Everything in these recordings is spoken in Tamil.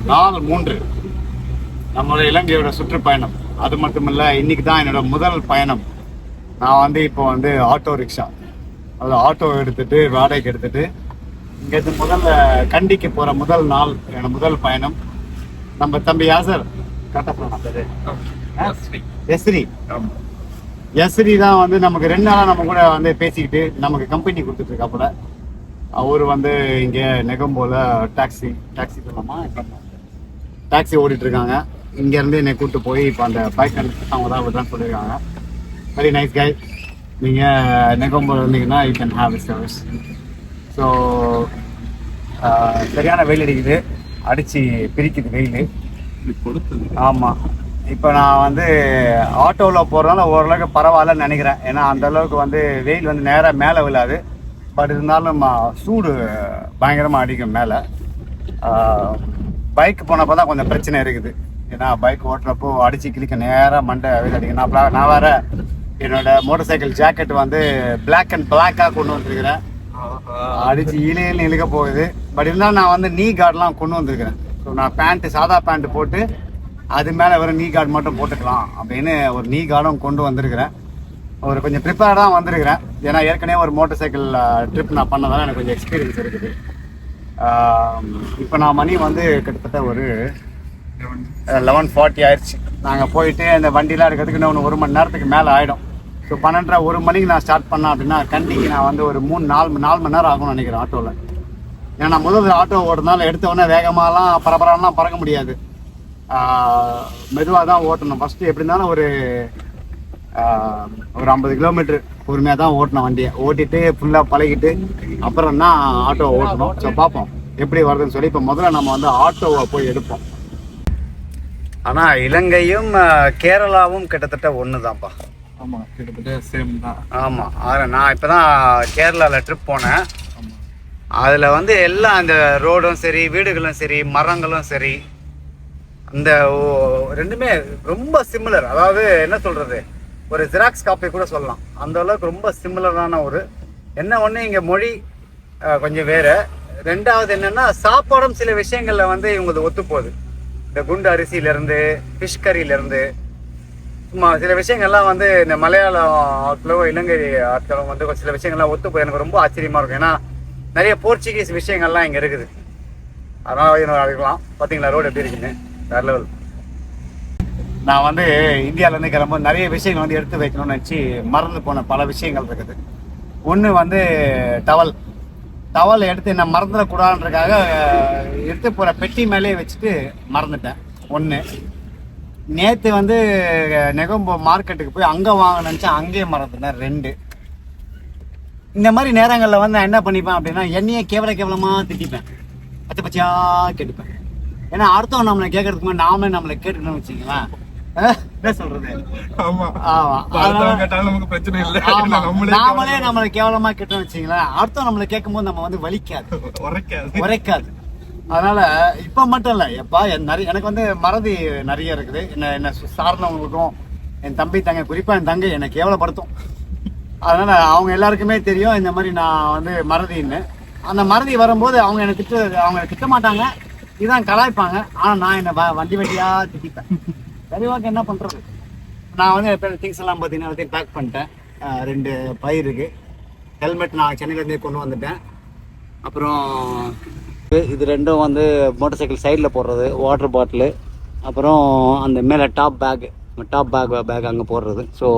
நாள் 3 நம்மளோட இலங்கையோட சுற்றுப்பயணம். அது மட்டுமில்ல, இன்னைக்கு தான் என்னோட முதல் பயணம். நான் வந்து இப்போ வந்து ஆட்டோ ரிக்ஷா, அது ஆட்டோ எடுத்துட்டு வாடகைக்கு எடுத்துட்டு இங்கேருந்து முதல்ல கண்டிக்கு போகிற முதல் நாள் என்னோட முதல் பயணம். நம்ம தம்பி யாசர் எஸ்ரி எஸ்ரி தான் வந்து நமக்கு 2 நாளாக நம்ம கூட வந்து பேசிக்கிட்டு நமக்கு கம்பெனி கொடுத்துட்டு இருக்காப்புல. அவர் வந்து இங்கே நெகம்போல டாக்ஸி சொல்லலாமா, டாக்ஸி ஓடிட்டு இருக்காங்க. இங்கேருந்து என்னை கூப்பிட்டு போய் இப்போ அந்த பைக் அவங்க தான் விடுறான்னு சொல்லியிருக்காங்க. Very nice guy. நீங்கள் நெகம்போல இருந்தீங்கன்னா you can have it service. So சரியான வெயில் அடிக்குது, அடித்து பிரிக்குது வெயில். ஆமாம், இப்போ நான் வந்து ஆட்டோவில் போகிறதுனால ஓரளவுக்கு பரவாயில்லன்னு நினைக்கிறேன். ஏன்னா அந்தளவுக்கு வந்து வெயில் வந்து நேராக மேலே விழாது. பட் இருந்தாலும் சூடு பயங்கரமாக அடிக்கும் மேலே. பைக் போனப்போ தான் கொஞ்சம் பிரச்சனை இருக்குது. ஏன்னா பைக் ஓட்டுறப்போ அடித்து கிளிக்க நேராக மண்டை வெயில் அடிக்கும். நான் வேறு என்னோட மோட்டர் சைக்கிள் ஜாக்கெட் வந்து பிளாக் அண்ட் பிளாக்காக கொண்டு வந்துருக்கிறேன். அடித்து இழுக்க போகுது. பட் இருந்தாலும் நான் வந்து நீ கார்டெலாம் கொண்டு வந்திருக்கிறேன். ஸோ நான் சாதா பேண்ட்டு போட்டு அது மேலே வெறும் நீ கார்டு மட்டும் போட்டுக்கலாம் அப்படின்னு ஒரு நீ கார்டும் கொண்டு வந்திருக்கிறேன். ஒரு கொஞ்சம் ப்ரிப்பேர்டாக வந்திருக்கிறேன். ஏன்னா ஏற்கனவே ஒரு மோட்டர் சைக்கிள் ட்ரிப் நான் பண்ணதால் எனக்கு கொஞ்சம் எக்ஸ்பீரியன்ஸ் இருக்குது. இப்போ நான் மணி வந்து கிட்டத்தட்ட ஒரு 11:40 ஆயிடுச்சு. நாங்கள் போயிட்டு அந்த வண்டிலாம் இருக்கிறதுக்கு இன்னும் 1 மணி நேரத்துக்கு மேலே ஆகிடும். ஸோ 12:30 1 மணிக்கு நான் ஸ்டார்ட் பண்ணேன் அப்படின்னா கண்டிக்கு நான் வந்து ஒரு 4 மணி நேரம் ஆகும்னு நினைக்கிறேன் ஆட்டோவில். ஏன்னா நான் முதல் ஆட்டோ ஓடுறதுனால எடுத்த உடனே வேகமாகலாம் பரபரலாம் பறக்க முடியாது. மெதுவாக தான் ஓட்டணும். ஃபஸ்ட்டு எப்படி இருந்தாலும் ஒரு 50 கிலோமீட்டர் பொறுமையாக தான் ஓட்டணும். வண்டியை ஓட்டிட்டு ஃபுல்லாக பழகிட்டு அப்புறம் தான் ஆட்டோ ஓட்டணும். ஸோ பார்ப்போம் எப்படி வருதுன்னு சொல்லி. இப்போ முதல்ல நம்ம வந்து ஆட்டோவை போய் எடுப்போம். ஆனால் இலங்கையும் கேரளாவும் கிட்டத்தட்ட ஒன்று தான்ப்பா. ஆமாம், கிட்டத்தட்ட சேம் தான். ஆமாம், அதில் நான் இப்போ தான் கேரளாவில் ட்ரிப் போனேன். அதில் வந்து எல்லாம் அந்த ரோடும் சரி, வீடுகளும் சரி, மரங்களும் சரி, அந்த ரெண்டுமே ரொம்ப சிமிலர். அதாவது என்ன சொல்கிறது, ஒரு ஜெராக்ஸ் காப்பி கூட சொல்லலாம். அந்த அளவுக்கு ரொம்ப சிமிலரான ஒரு என்ன ஒன்று. இங்கே மொழி கொஞ்சம் வேறு. ரெண்டாவது என்னென்னா சாப்பாடும் சில விஷயங்களில் வந்து இவங்களுக்கு ஒத்து போகுது. இந்த குண்டு அரிசியிலேருந்து ஃபிஷ் கறியிலேருந்து சும்மா சில விஷயங்கள்லாம் வந்து இந்த மலையாள ஆட்களோ இலங்கை ஆட்களோ வந்து சில விஷயங்கள்லாம் ஒத்து போய் எனக்கு ரொம்ப ஆச்சரியமாக இருக்கும். ஏன்னா நிறைய போர்ச்சுகீஸ் விஷயங்கள்லாம் இங்கே இருக்குது. அதனால் இருக்கலாம். பார்த்தீங்களா ரோடு எப்படி இருக்குன்னு, வேறு லெவல். நான் வந்து இந்தியாவிலேருந்து கிளம்பும்போது நிறைய விஷயங்கள் வந்து எடுத்து வைக்கணும்னு நினச்சி மறந்து போன பல விஷயங்கள் இருக்குது. ஒன்று வந்து டவல் எடுத்து என்ன மறந்துடக்கூடாதுன்றதுக்காக எடுத்து போகிற பெட்டி மேலே வச்சுட்டு மறந்துட்டேன். ஒன்று. நேற்று வந்து நெகம்போ மார்க்கெட்டுக்கு போய் அங்கே வாங்க நினச்சேன், அங்கேயே மறந்துட்டேன். 2. இந்த மாதிரி நேரங்களில் வந்து நான் என்ன பண்ணிப்பேன் அப்படின்னா என்னையே கேவலமாக திட்டிப்பேன், பச்சையாக கேட்டுப்பேன். ஏன்னா அடுத்தவன் நம்மளை கேட்கறதுக்கு முன்னாடி நாமளே நம்மளை கேட்டுக்கணும்னு வச்சுக்கலாம். என்ன சொல்றது, நாமளே நம்மளை கேவலமா கேட்டோம்னு வச்சுங்களேன், அடுத்தவன் நம்மளை கேட்கும் போது நம்ம வந்து வலிக்காது, உரைக்காது. அதனால இப்ப மட்டும் இல்ல, எப்பா எனக்கு வந்து மறதி நிறைய இருக்குது. என்ன சார்ந்தவங்களுக்கும் என் தம்பி தங்கை, குறிப்பா என் தங்கை என்னை கேவலப்படுத்தும். அதனால அவங்க எல்லாருக்குமே தெரியும் இந்த மாதிரி நான் வந்து மறதின்னு. அந்த மறதி வரும்போது அவங்க திட்ட மாட்டாங்க, இதுதான் கலாய்ப்பாங்க. ஆனா நான் என்ன வண்டியா திட்டிப்பேன். சரி, ஓகே, என்ன பண்றது. நான் வந்து இப்போ திங்ஸ் எல்லாம் பார்த்தீங்கன்னா எல்லாத்தையும் பேக் பண்ணிட்டேன். 2 பை இருக்கு. ஹெல்மெட் நான் சென்னையிலேருந்தே கொண்டு வந்துட்டேன். அப்புறம் இது 2ம் வந்து மோட்டர் சைக்கிள் சைடில் போடுறது, வாட்டர் பாட்டிலு, அப்புறம் அந்த மேலே டாப் பேக் அங்கே போடுறது. ஸோ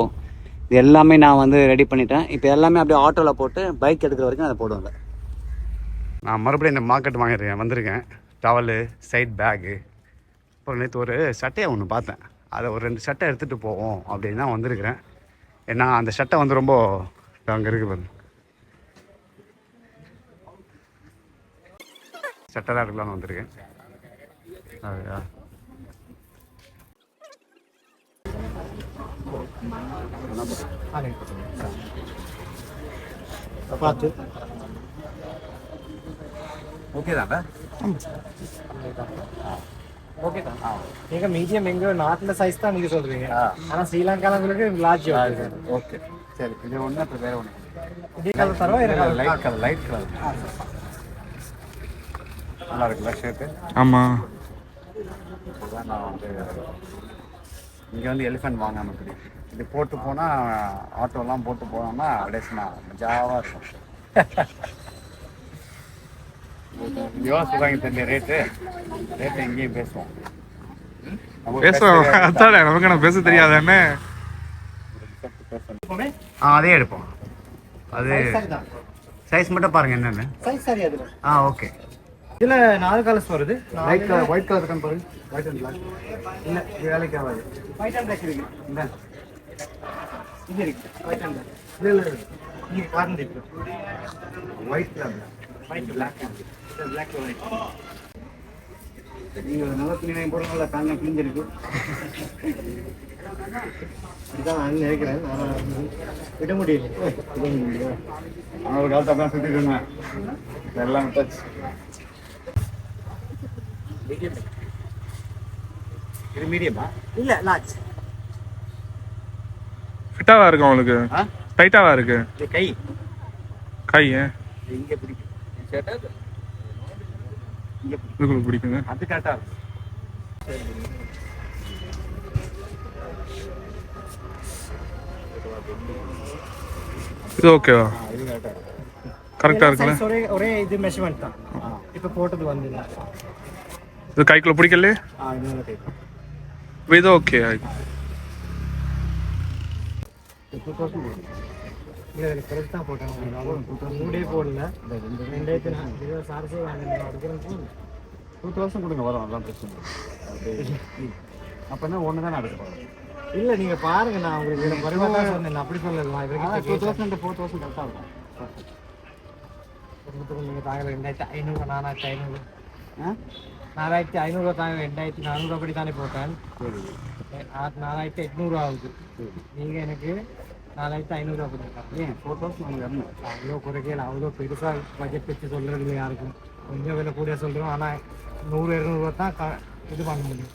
இது எல்லாமே நான் வந்து ரெடி பண்ணிட்டேன். இப்போ எல்லாமே அப்படியே ஆட்டோவில் போட்டு பைக் எடுக்கிற வரைக்கும் அதை போடுவாங்க. நான் மறுபடியும் இந்த மார்க்கெட் வந்திருக்கேன். டவலு, சைட் பேகு, அப்புறம் நேற்று ஒரு சட்டையை ஒன்று பார்த்தேன். அதை ஒரு 2 சட்டை எடுத்துகிட்டு போவோம் அப்படின்னு தான் வந்திருக்கிறேன். ஏன்னா அந்த சட்டை வந்து ரொம்ப அங்கே இருக்கு பாருங்க, சட்டை தான் எடுக்கலான்னு வந்திருக்கேன். அப்படியா, பார்த்து ஓகே தான்டா. ஓகே தான். நீங்க மீடியம் எங்க நாட்டில் சைஸ் தான் நீங்க சொல்றீங்க. ஆனா ஸ்ரீலங்காலங்களுக்கு லார்ஜ். ஓகே, சரி. இது ஒன்று, அப்புறம் வேற ஒன்று. இதே கலர் தரவா? லைட் கலர் நல்லா இருக்குல்ல ஷர்ட்டு? ஆமாம். நான் வந்து இங்கே வந்து எலிஃபென்ட் வாங்காமல் இருக்குது. இது போட்டு போனால் ஆட்டோலாம் போட்டு போனோம்னா அப்படியே மஜாவாக இருக்கும். யோசிப்பாங்க தெரிஞ்ச ரேட்டு எங்கேயும் பேசுவோம். நமக்கு நான் பேச தெரியாதானே. அதே எடுப்போம். அது சைஸ் மட்டும் பாருங்க என்னென்னு. சைஸ் சரி அதுல. ஓகே. இதுல 4 கலர்ஸ் வருது. ஒயிட் கலர் இருக்கான்னு பாருங்க. ஒயிட் அண்ட் பிளாக் இல்ல, இது வேலைக்கு ஆகாது. ஒயிட் அண்ட் பிளாக் இருக்கு. இந்த இது இருக்கு. ஒயிட் அண்ட் பிளாக் இல்ல நீங்க பாருங்க. ஒயிட் கலர் ஒயிட் பிளாக் இது பிளாக் ஒயிட். நீங்க நல்ல துணி போடுறதுனால தாங்க கிழிஞ்சிருக்கு. இதான் நான் நினைக்கிறேன். விட முடியல. ஒரு காலத்தை தான் சுற்றிட்டு எல்லாம் டச். இது மீடியமா? இல்ல லார்ஜ். ஃபிட்டாவா இருக்கு உங்களுக்கு? டைட்டாவா இருக்கு? இது கை இங்க பிடிக்கும். இதுக்குள்ள பிடிக்குங்க. அது கரெக்டா இருக்கும். இது ஓகேவா? இது கரெக்டா இருக்கும். கரெக்டா இருக்குல்ல? ஒரே இது மெஷர்மென்ட் தான். இப்ப போட்டது வந்து இது கைக்குள்ள பிடிக்கல? இது கை. இது ஓகே. இதுல கரெக்ட் தான் போட்டாங்க. மூடே போடல. 2000 சார்ஜே வாங்குறேன். 2000 கொடுங்க வரும். அதெல்லாம் பிரச்சனை இல்லை. அப்போனா ஒன்று தான் எடுக்க போகிறேன். இல்ல நீங்க பாருங்க, நான் உங்களுக்கு குறைவா தான் சொன்னேன். அப்படி சொல்லல. 2000 4000 கரெக்டாக இருக்கும். நீங்க தாங்க 2500 4500 4500 தாங்க. 2400 அப்படி தானே போட்டேன். 4800 ஆகுது. நீங்க எனக்கு 4500 கொடுங்க. ஏன் 4000 உங்களுக்கு வரணும்? அவ்வளோ குறைக்கல. அவ்வளோ பெருசா பட்ஜெட் வச்சு சொல்றது இல்லை யாருக்கும். கொஞ்சம் விலை கூட சொல்றோம். ஆனா 100-200 தான் இது பண்ண முடியும்,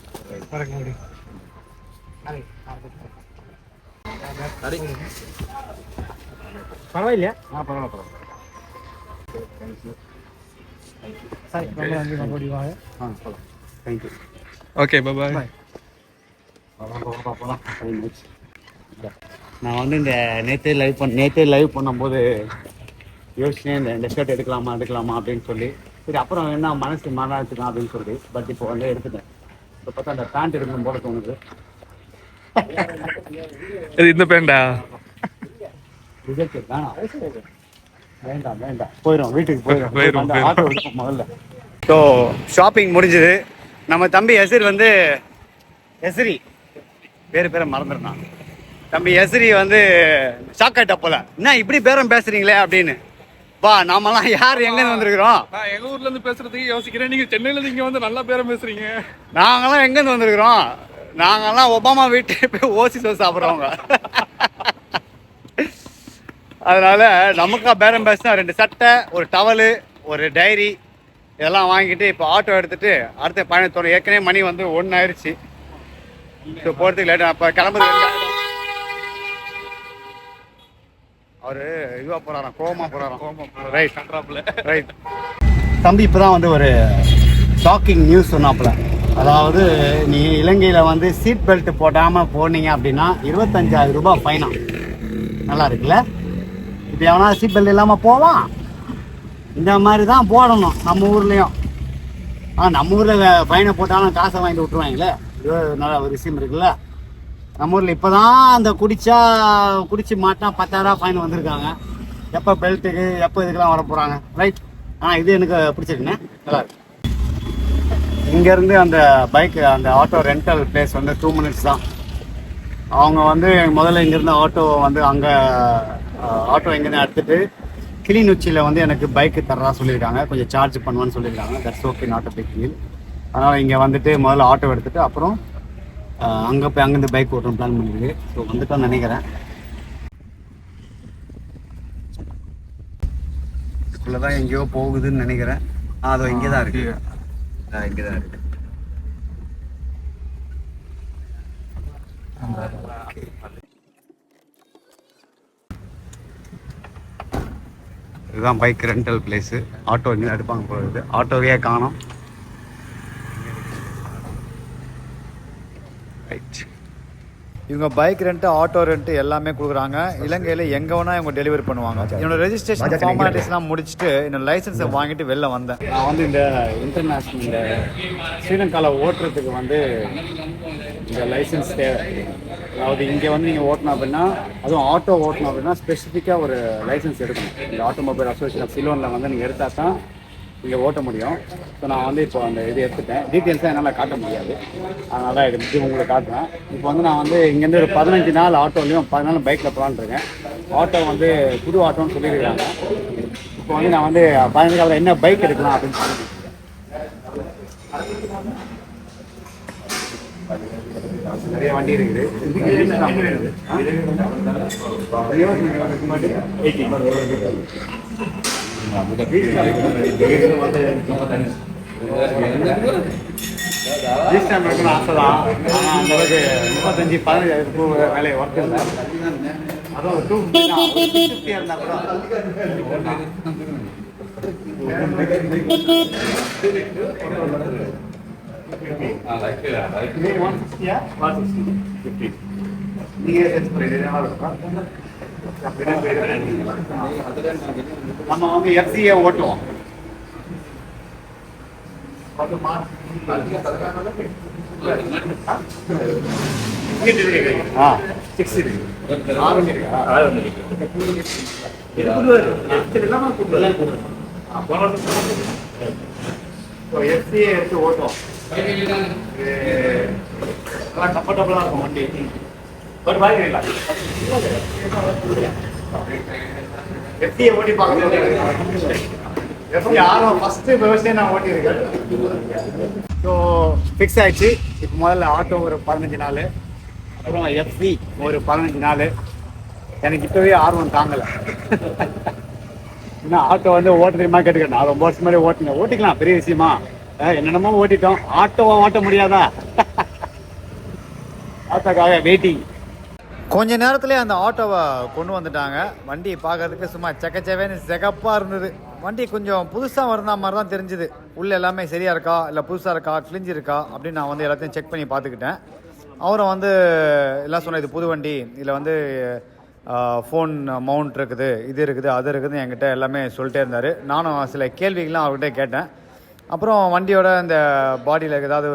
குறைக்க முடியும். பரவாயில்லையா? பரவாயில்ல. சரி, ரொம்ப வாங்க. தேங்க்யூ. ஓகே, பாய். நான் வந்து இந்த நேற்றே லைவ் பண்ணும்போது யோசிச்சேன், இந்த ஷர்ட் எடுக்கலாமா அப்படின்னு சொல்லி. சரி, அப்புறம் என்ன மனசு மாறாச்சுக்கலாம் அப்படின்னு சொல்லி. பட் இப்போ வந்து எடுத்துட்டேன். இப்போ பார்த்தா அந்த பேண்ட் எடுக்கணும் போல தோணுது. இந்த பேண்டா வேண்டாம், போயிடும். வீட்டுக்கு போயிடும். ஆட்டோ எடுப்போம் முதல்ல. ஸோ ஷாப்பிங் முடிஞ்சுது. நம்ம தம்பி எஸ்ரி பேரை மறந்துடுறான். தம்பி எஸ்ரி வந்து ஷாக் ஆயிட்டா போல. என்ன இப்படி பேரம் பேசுறீங்களே அப்படின்னு. வா, நாமெல்லாம் யார் எங்கன்னு வந்திருக்கிறோம்? நான் எங்க ஊர்ல இருந்து பேசுறதுக்கு யோசிக்கிறேன். நீங்க சென்னையில இருந்து இங்க வந்து நல்லா பேரம் பேசுறீங்க. நாங்கெல்லாம் எங்கேருந்து வந்திருக்கிறோம்? நாங்கெல்லாம் ஒபாமா வீட்டு போய் ஓசி சோறு சாப்பிட்றவங்க. அதனால நமக்கா பேரம் பேசினா 2 சட்டை, ஒரு டவலு, ஒரு டைரி இதெல்லாம் வாங்கிட்டு இப்போ ஆட்டோ எடுத்துட்டு அடுத்த பயணத்தோட. ஏற்கனவே மணி வந்து 1 ஆயிடுச்சு. ஸோ போகிறதுக்கு லேட். அப்போ கிளம்புறது அவரு இதுவாக போகிறாராம், கோவமாக போகிறாராம். ரைட். தம்பி இப்போ தான் வந்து ஒரு ஷாக்கிங் நியூஸ் சொன்னாப்புல. அதாவது நீ இலங்கையில் வந்து சீட் பெல்ட் போடாமல் போனீங்க அப்படின்னா 25,000 ரூபாய் ஃபைனா. நல்லா இருக்குல்ல? இப்போ எவனா சீட் பெல்ட் இல்லாமல் போவான்? இந்த மாதிரி தான் போடணும் நம்ம ஊர்லேயும். நம்ம ஊரில் ஃபைனை போட்டாலும் காசை வாங்கிட்டு விட்டுருவாங்களே. இது நல்ல ஒரு விஷயம் இருக்குல்ல. நம்ம ஊரில் இப்போ தான் அந்த குடிச்சு மாட்டினா 10,000 ஃபைன் வந்திருக்காங்க. எப்போ பெல்ட்டுக்கு எப்போ இதுக்கெல்லாம் வர போகிறாங்க. ரைட். ஆனால் இது எனக்கு பிடிச்சிருக்குண்ணே, நல்லா இருக்கு. இங்கேருந்து அந்த அந்த ஆட்டோ ரெண்டல் பிளேஸ் வந்து 2 minutes தான். அவங்க வந்து முதல்ல இங்கேருந்து ஆட்டோ வந்து அங்கே ஆட்டோ எங்கேருந்து எடுத்துகிட்டு கிளிநொச்சியில் வந்து எனக்கு பைக்கு தர்றா சொல்லியிருக்காங்க. கொஞ்சம் சார்ஜ் பண்ணுவேன்னு சொல்லியிருக்காங்க. That's okay, not a big deal. அதனால் இங்கே வந்துட்டு முதல்ல ஆட்டோ எடுத்துகிட்டு அப்புறம் அங்கே போய் அங்கேருந்து பைக் ஓட்டணும் பிளான் பண்ணியிருக்கு. ஸோ வந்துட்டோன்னு நினைக்கிறேன். இதுக்குள்ளே தான் எங்கேயோ போகுதுன்னு நினைக்கிறேன். அதோ இங்கே தான் இருக்கு. இங்கே தான் இருக்கு. இதுதான் பைக் ரெண்டல் பிளேஸு. ஆட்டோ இங்கே எடுப்பாங்க போகிறது. ஆட்டோவே காணோம். ரைட். இவங்க பைக் ரெண்ட், ஆட்டோ ரெண்ட் எல்லாமே கொடுக்குறாங்க. இலங்கையில் எங்கே வேணால் இவங்க டெலிவரி பண்ணுவாங்க. என்னோட ரெஜிஸ்ட்ரேஷன் ஃபார்மாலிட்டிஸ்லாம் முடிச்சுட்டு என்னோட லைசன்ஸை வாங்கிட்டு வெளில வந்தேன். நான் வந்து இந்த இன்டர்நேஷ்னல் இந்த ஸ்ரீலங்காவில் ஓட்டுறதுக்கு வந்து இந்த லைசன்ஸ் தேவை. அதாவது இங்கே வந்து நீங்கள் ஓட்டணும் அப்படின்னா, அதுவும் ஆட்டோ ஓட்டணும் அப்படின்னா ஸ்பெசிஃபிக்காக ஒரு லைசன்ஸ் எடுக்கணும். இந்த ஆட்டோமொபைல் அசோசியேஷன் ஆஃப் சிலோனில் வந்து நீங்கள் எடுத்தால் தான் இங்கே ஓட்ட முடியும். ஸோ நான் வந்து இப்போ அந்த இது எடுத்துட்டேன். டீட்டெயில்ஸாக என்னால் காட்ட முடியாது, அதனால இது உங்களுக்கு காட்டுறேன். இப்போ வந்து நான் வந்து இங்கேருந்து ஒரு 15 நாள் ஆட்டோலையும் 14 நாள் பைக்கில் போகலான்னு இருக்கேன். ஆட்டோ வந்து புது ஆட்டோன்னு சொல்லியிருக்காங்க. இப்போ வந்து நான் வந்து 15 நாள் என்ன பைக் எடுக்கலாம் அப்படின்னு சொல்லி நிறைய வண்டி இருக்குது. ஆசை தான், ஆனால் அந்த அளவுக்கு 35-15 வேலையை ஒர்க் இல்லை. அதுவும் 250 இருந்தால் கூட நம்ம வந்து எஃப்சியை ஓட்டுவோம். எஃப்சியை எடுத்து ஓட்டுவோம். நல்லா கம்ஃபர்டபுளாக இருக்கும் வண்டி. ஒரு மாதிரி இல்லை, எஃப்சியை ஓட்டி பார்க்க எப்படி ஆர்வம் ஃபஸ்ட்டு விவசாயம் நான் ஓட்டியிருக்கேன். ஸோ ஃபிக்ஸ் ஆகிடுச்சு. இப்போ முதல்ல ஆட்டோ ஒரு 15 நாள், அப்புறம் எஃப்சி ஒரு 15 நாள். எனக்கு இப்போவே ஆர்வம் தாங்கலை. ஏன்னா ஆட்டோ வந்து ஓட்ட தெரியுமா கேட்டுக்கிறேன். நான் ரொம்ப வருஷம் மாதிரி ஓட்டிக்கலாம், பெரிய விஷயமா? என்னென்னமோ ஓட்டிட்டோம், ஆட்டோவை ஓட்ட முடியாதா? ஆட்டோக்காக வெயிட்டிங். கொஞ்ச நேரத்துலேயே அந்த ஆட்டோவை கொண்டு வந்துட்டாங்க. வண்டி பார்க்கறதுக்கு சும்மா செக்கச்சேவேன்னு சிகப்பாக இருந்தது. வண்டி கொஞ்சம் புதுசாக வருந்த மாதிரி தான் தெரிஞ்சுது. உள்ளே எல்லாமே சரியாக இருக்கா, இல்லை புதுசாக இருக்கா, கிழிஞ்சிருக்கா அப்படின்னு நான் வந்து எல்லாத்தையும் செக் பண்ணி பார்த்துக்கிட்டேன். அவரும் வந்து எல்லாம் சொன்னேன், இது புது வண்டி, இதில் வந்து ஃபோன் மவுண்ட் இருக்குது, இது இருக்குது, அது இருக்குதுன்னு என்கிட்ட எல்லாமே சொல்லிட்டே இருந்தார். நானும் சில கேள்விகள்லாம் அவர்கிட்ட கேட்டேன். அப்புறம் வண்டியோட இந்த பாடியில் ஏதாவது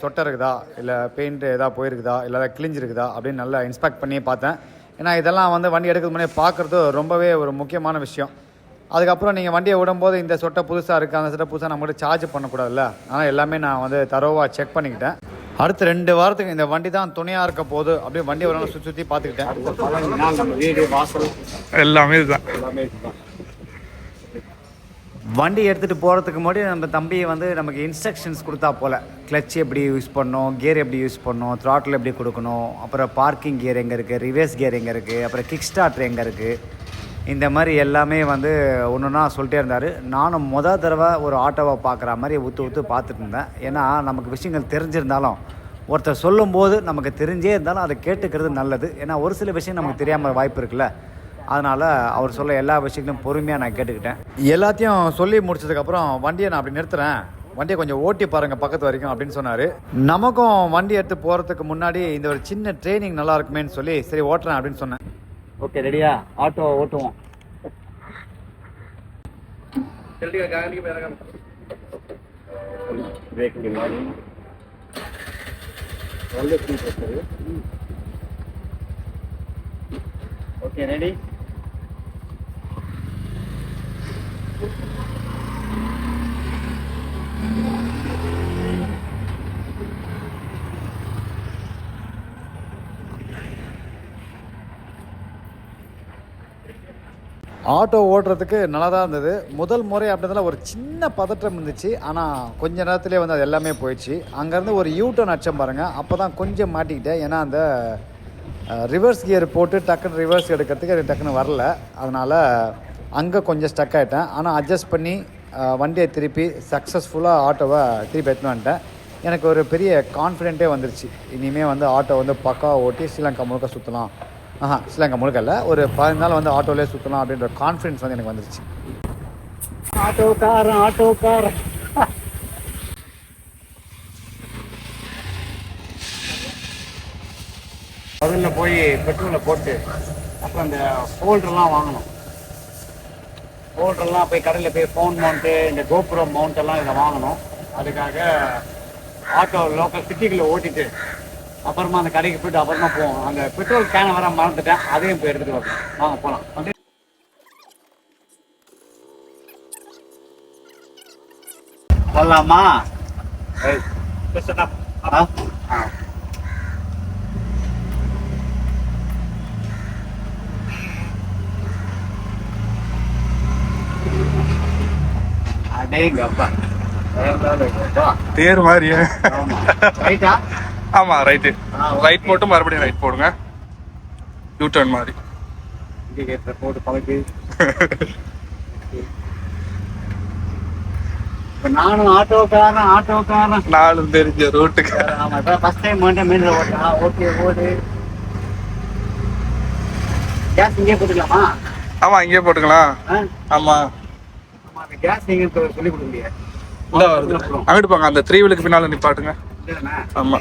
சொட்டை இருக்குதா, இல்லை பெயிண்ட் ஏதாவது போயிருக்குதா, இல்லை ஏதாவது கிழிஞ்சிருக்குதா அப்படின்னு நல்லா இன்ஸ்பெக்ட் பண்ணி பார்த்தேன். ஏன்னா இதெல்லாம் வந்து வண்டி எடுக்கிறது முன்னாடி பார்க்குறது ரொம்பவே ஒரு முக்கியமான விஷயம். அதுக்கப்புறம் நீங்கள் வண்டியை விடும்போது இந்த சொட்டை புதுசாக இருக்குது, அந்த சொட்டை புதுசாக நம்மகிட்ட சார்ஜ் பண்ணக்கூடாதுல்ல. ஆனால் எல்லாமே நான் வந்து தரோவாக செக் பண்ணிக்கிட்டேன். அடுத்த 2 வாரத்துக்கு இந்த வண்டி தான் துணையாக இருக்க போகுது. அப்படியே வண்டி ஒரு நாள் சுற்றி பார்த்துக்கிட்டேன். எல்லாமே இதுதான். வண்டி எடுத்துகிட்டு போகிறதுக்கு முன்னாடி நம்ம தம்பியை வந்து நமக்கு இன்ஸ்ட்ரக்ஷன்ஸ் கொடுத்தா போல், கிளச் எப்படி யூஸ் பண்ணணும், கியர் எப்படி யூஸ் பண்ணணும், த்ராட்டில் எப்படி கொடுக்கணும், அப்புறம் பார்க்கிங் கியர் எங்கே இருக்குது, ரிவர்ஸ் கியர் எங்கே இருக்குது, அப்புறம் கிக் ஸ்டார்டர் எங்கே இருக்குது, இந்த மாதிரி எல்லாமே வந்து ஒன்றுனா சொல்லிட்டே இருந்தார். நானும் தடவை ஒரு ஆட்டோவை பார்க்குற மாதிரி ஊற்று பார்த்துட்டு இருந்தேன். ஏன்னா நமக்கு விஷயங்கள் தெரிஞ்சிருந்தாலும் ஒருத்தர் சொல்லும்போது நமக்கு தெரிஞ்சே இருந்தாலும் அதை கேட்டுக்கிறது நல்லது. ஏன்னா ஒரு சில விஷயம் நமக்கு தெரியாமல் வாய்ப்பு இருக்குல்ல. அதனால் அவர் சொல்ல எல்லா விஷயங்களும் பொறுமையாக நான் கேட்டுக்கிட்டேன். எல்லாத்தையும் சொல்லி முடிச்சதுக்கப்புறம் வண்டியை நான் அப்படி நிறுத்துகிறேன், வண்டியை கொஞ்சம் ஓட்டி பாருங்கள் பக்கத்து வரைக்கும் அப்படின்னு சொன்னார். நமக்கும் வண்டி எடுத்து போகிறதுக்கு முன்னாடி இந்த ஒரு சின்ன ட்ரைனிங் நல்லா இருக்குமேன்னு சொல்லி சரி ஓட்டுறேன் அப்படின்னு சொன்னேன். ஓகே, ரெடியா? ஆட்டோ ஓட்டுவோம். Okay, ready? ஆட்டோ ஓட்டுறதுக்கு நல்லா தான் இருந்தது. முதல் முறை அப்படின்றதுல ஒரு சின்ன பதற்றம் இருந்துச்சு. ஆனால் கொஞ்ச நேரத்துலேயே வந்து அது எல்லாமே போயிடுச்சு. அங்கேருந்து ஒரு யூட்டர்ன் அடிச்சேன் பாருங்கள், அப்போ தான் கொஞ்சம் மாட்டிக்கிட்டேன். ஏன்னா அந்த ரிவர்ஸ் கியர் போட்டு டக்குன்னு ரிவர்ஸ் எடுக்கிறதுக்கு அது டக்குன்னு வரல. அதனால் அங்கே கொஞ்சம் ஸ்டக் ஆகிட்டேன். ஆனால் அட்ஜஸ்ட் பண்ணி வண்டியை திருப்பி சக்ஸஸ்ஃபுல்லாக ஆட்டோவை திருப்பி எடுத்துன்னு வந்துட்டேன். எனக்கு ஒரு பெரிய கான்ஃபிடென்ட்டே வந்துருச்சு. இனிமேல் வந்து ஆட்டோ வந்து பக்காவாக ஓட்டி ஸ்ரீலங்கா முழுக்க சுற்றலாம். ஸ்ரீலங்கா முழுக்க இல்லை, ஒரு 15 நாள் வந்து ஆட்டோலேயே சுற்றலாம் அப்படின்ற கான்ஃபிடென்ஸ் வந்து எனக்கு வந்துருச்சு. ஆட்டோக்காரன் முதல்ல போய் பெட்ரோலை போட்டு அப்புறம் அந்த ஹோல்டர்லாம் வாங்கணும். ஹோல்டர்லாம் போய் கடையில் போய் ஃபோன் மவுண்ட்டு இந்த கோப்ரோ மவுண்ட் எல்லாம் இதை வாங்கணும். அதுக்காக ஆட்டோ லோக்கல் சிட்டிக்குள்ளே ஓட்டிட்டு அப்புறமா அந்த கடைக்கு போயிட்டு அப்புறமா போவோம். அந்த பெட்ரோல் கேனை வர மறந்துட்டேன், அதையும் போய் எடுத்துகிட்டு வரணும். வாங்க போகலாம். வந்து போகலாமா? அடேங்கப்பா, தேர் மாதிரி. ரைட்டா? ஆமா ரைட்டு. ரைட் போட்டு மறுபடியும் ரைட் போடுங்க, யூ டர்ன் மாதிரி. இண்டிகேட்டர் போட்டு பழகு. இப்போ நானும் ஆட்டோக்காரன் நானும் தெரிஞ்ச ரோட்டுக்கு. ஆமா, இப்போ ஃபர்ஸ்ட் டைம் மெயின் ஓட்டா. ஓகே, ஓடு. கேஸ் இங்கே போட்டுக்கலாமா? ஆமா இங்கே போட்டுக்கலாம். ஆமா அந்த கேஸ் எங்க சொல்லி கொடுக்க முடியாது. அங்கிட்டு போங்க, அந்த 3 வீலுக்கு பின்னால நிப்பாட்டுங்க. ஆமா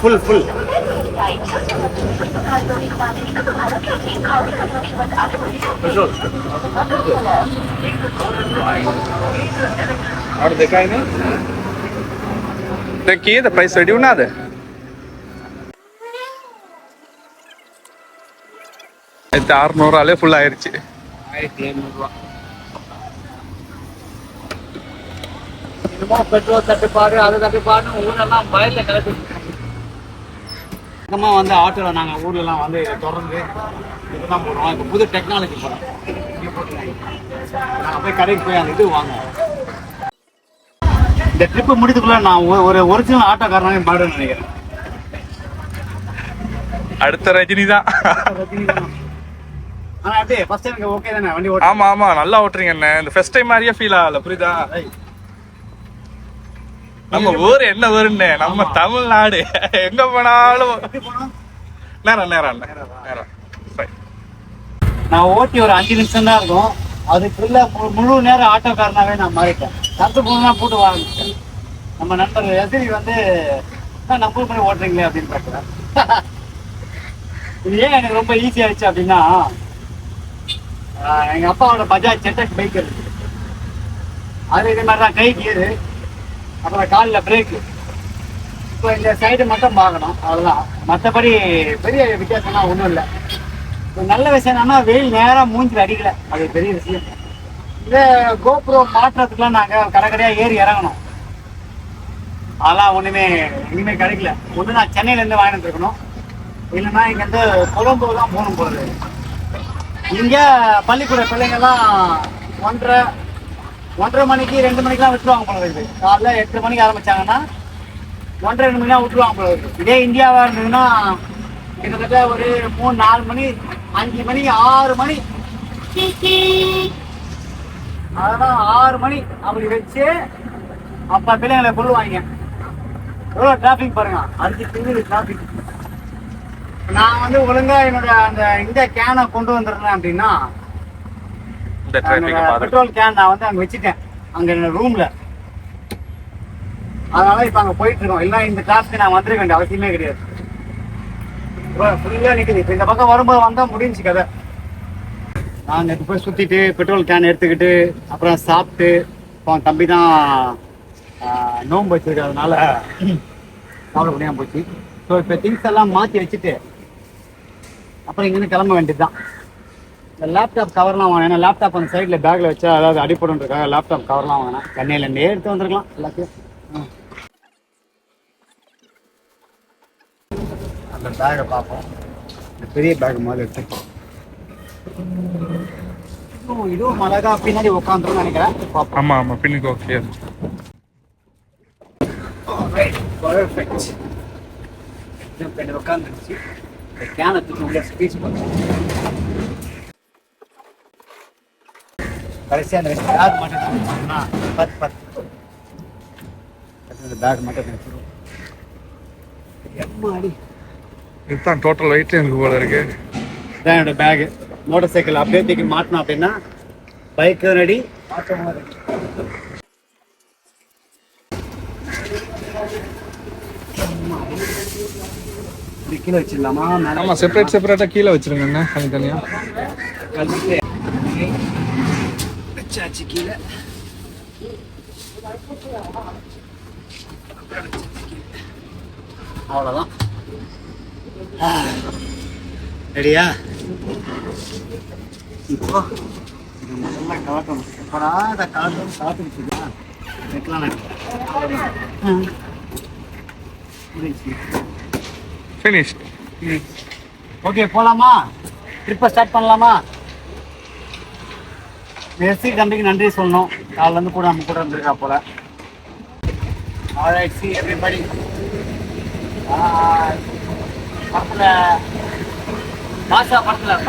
ஃபுல் और देखा है ना, देखिए तो प्राइस रेडी होना है. இது 600 ஃபுல் ஆயிருச்சு. 1700 இன்னும் பெட்ரோல் தட்டுப்பாடு, அது தட்டுப்பாடுன்னு ஊரெல்லாம் பயத்தில் கிளப்பி வந்து ஆட்டோவில் நாங்கள் ஊர்லலாம் வந்து தொடர்ந்து இதுதான் போடுறோம். இப்போ புது டெக்னாலஜி போகிறோம். நாங்கள் போய் கடைக்கு போய் அந்த இது வாங்குவோம். இந்த ட்ரிப்பு முடித்துக்குள்ள நான் ஒரு ஒரிஜினல் ஆட்டோக்காரனாக பாடுன்னு நினைக்கிறேன். அடுத்த ரஜினி தான். ஆனா அப்படியே ஃபர்ஸ்ட் டைம் ஓகே தானே வண்டி ஓட்ட? ஆமா ஆமா நல்லா ஓட்டுறீங்க அண்ணே. இந்த ஃபர்ஸ்ட் டைம் மாதிரியே ஃபீல் ஆகல, புரியுதா? நம்ம ஊர் என்ன ஊருன்னு, நம்ம தமிழ்நாடு எங்க போனாலும் நேரம் நேரம் நேரம். நான் ஓட்டி ஒரு 5 நிமிஷம் தான் இருக்கும், அதுக்குள்ள முழு நேரம் ஆட்டோக்காரனாவே நான் மாறிட்டேன். தப்பு போனா போட்டு வாங்கிட்டேன். நம்ம நண்பர் எதிரி வந்து நம்ம பண்ணி ஓட்டுறீங்களே அப்படின்னு பார்க்குறேன். இது ஏன் எனக்கு ரொம்ப ஈஸி ஆயிடுச்சு அப்படின்னா, எங்க அப்பாவோட பஜாஜ் செட்டக் பைக் இருக்கு. அது இதே மாதிரி தான், கை கியரு, அப்புறம் காலில் பிரேக்கு. இப்போ இந்த சைடு மட்டும் பார்க்கணும், அவ்வளோதான். மற்றபடி பெரிய வித்தியாசம்லாம் ஒன்றும் இல்லை. இப்போ நல்ல விஷயம் என்னன்னா, வெயில் நேராக மூஞ்சில் அடிக்கல, அது பெரிய விஷயம். இதே கோப்ரோ மாற்றுறதுக்குலாம் நாங்கள் கடைக்கடையாக ஏறி இறங்கணும். அதெல்லாம் ஒன்றுமே இனிமே கிடைக்கல. ஒன்று நான் சென்னையிலேருந்து வாங்கிட்டு இருக்கணும், இல்லைன்னா இங்கேருந்து கொலம்போ தான் போகணும் போகுது. இங்கே பள்ளிக்கூட பிள்ளைங்கள்லாம் 1:30 மணிக்கு 2 மணிக்கெலாம் விட்டுருவாங்க போல இருக்குது. காலைல 8 மணிக்கு ஆரம்பிச்சாங்கன்னா 1:30 2 மணிலாம் விட்டுருவாங்க போல இருக்குது. இதே இந்தியாவாக இருந்ததுன்னா கிட்டத்தட்ட ஒரு 3-4 மணி 5 மணி 6 மணி, அதெல்லாம் 6 மணி அப்படி வச்சு அப்போ பிள்ளைங்களை கொள்ளுவாங்க. எவ்வளோ டிராஃபிக் பாருங்க, 5 திங்கள் டிராஃபிக். நான் வந்து ஒழுங்கா என்னோட அந்த இந்த கேனை கொண்டு வந்துடுறேன் அப்படின்னா, பெட்ரோல் கேன் நான் வந்து அங்கே வச்சுட்டேன், அங்கே என்னோட ரூம்ல. அதனால இப்போ அங்கே போயிட்டு இருக்கோம். இல்லை இந்த டிராஃபிக் நான் வந்துருக்க வேண்டிய அவசியமே கிடையாது. ஃபுல்லாக நிற்குது. இப்போ இந்த பக்கம் வரும்போது வந்தால் முடிஞ்சு கதை. நான் நேற்று போய் சுற்றிட்டு பெட்ரோல் கேன் எடுத்துக்கிட்டு அப்புறம் சாப்பிட்டு, இப்போ தம்பி தான் நோம்பு வச்சிருக்கிறதுனால சாப்பிட முடியாமல் போச்சு. ஸோ இப்போ திங்ஸ் எல்லாம் மாற்றி வச்சுட்டு அப்புறம் இங்கேருந்து கிளம்ப வேண்டியது தான். இந்த லேப்டாப் கவர்லாம் வாங்கினேன். ஏன்னா லேப்டாப் அந்த சைடில் பேக்கில் வச்சா அதாவது அடிப்படுன்றதுக்காக லேப்டாப் கவர்லாம் வாங்கினேன். சென்னையிலேருந்தே எடுத்து வந்துருக்கலாம் எல்லாத்தையும். அந்த பேக்கை பார்ப்போம். இந்த பெரிய பேக் மாதிரி எடுத்துப்போம். இதுவும் அழகா பின்னாடி உட்காந்துருன்னு நினைக்கிறேன். பார்ப்போம். ஆமா ஆமா பின்னுக்கு ஓகே. பர்ஃபெக்ட். உட்காந்துருச்சு. கேனை தூக்கி உள்ள ஸ்பீச் பண்ணுறோம். கடைசியாக அந்த பேக் மட்டும் வச்சுருந்தோம்னா 10 அந்த பேக் மட்டும் வச்சுருவோம். எம்மாடி, இதுதான் டோட்டல் வெயிட் எனக்கு போல இருக்கு. இதான் என்னோட பேகு. மோட்டர் சைக்கிள் அப்படியே தூக்கி மாட்டினோம் அப்படின்னா பைக் ரெடி, கீழே வச்சிடலாமா? ஆமா, செப்பரேட்டா கீழே வச்சிருங்க தனித்தனியா. வச்சாச்சு கீழே. அவ்வளோதான். ரெடியா? இப்போ நல்லா கலக்கணும். எப்படா அதை கலக்கணும் சாப்பிட்டுருச்சுங்களா? வைக்கலாம் ஃபினிஷ். ஓகே, போலாமா? ட்ரிப்பை ஸ்டார்ட் பண்ணலாமா? மெர்சி தம்பிக்கு நன்றி சொல்லணும். காலிலேருந்து கூட நம்ம கூட இருந்திருக்கா போல. Alright, see everybody. படத்தில் பாஷா படத்தில்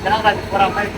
தினகராஜ் போகிற மாதிரி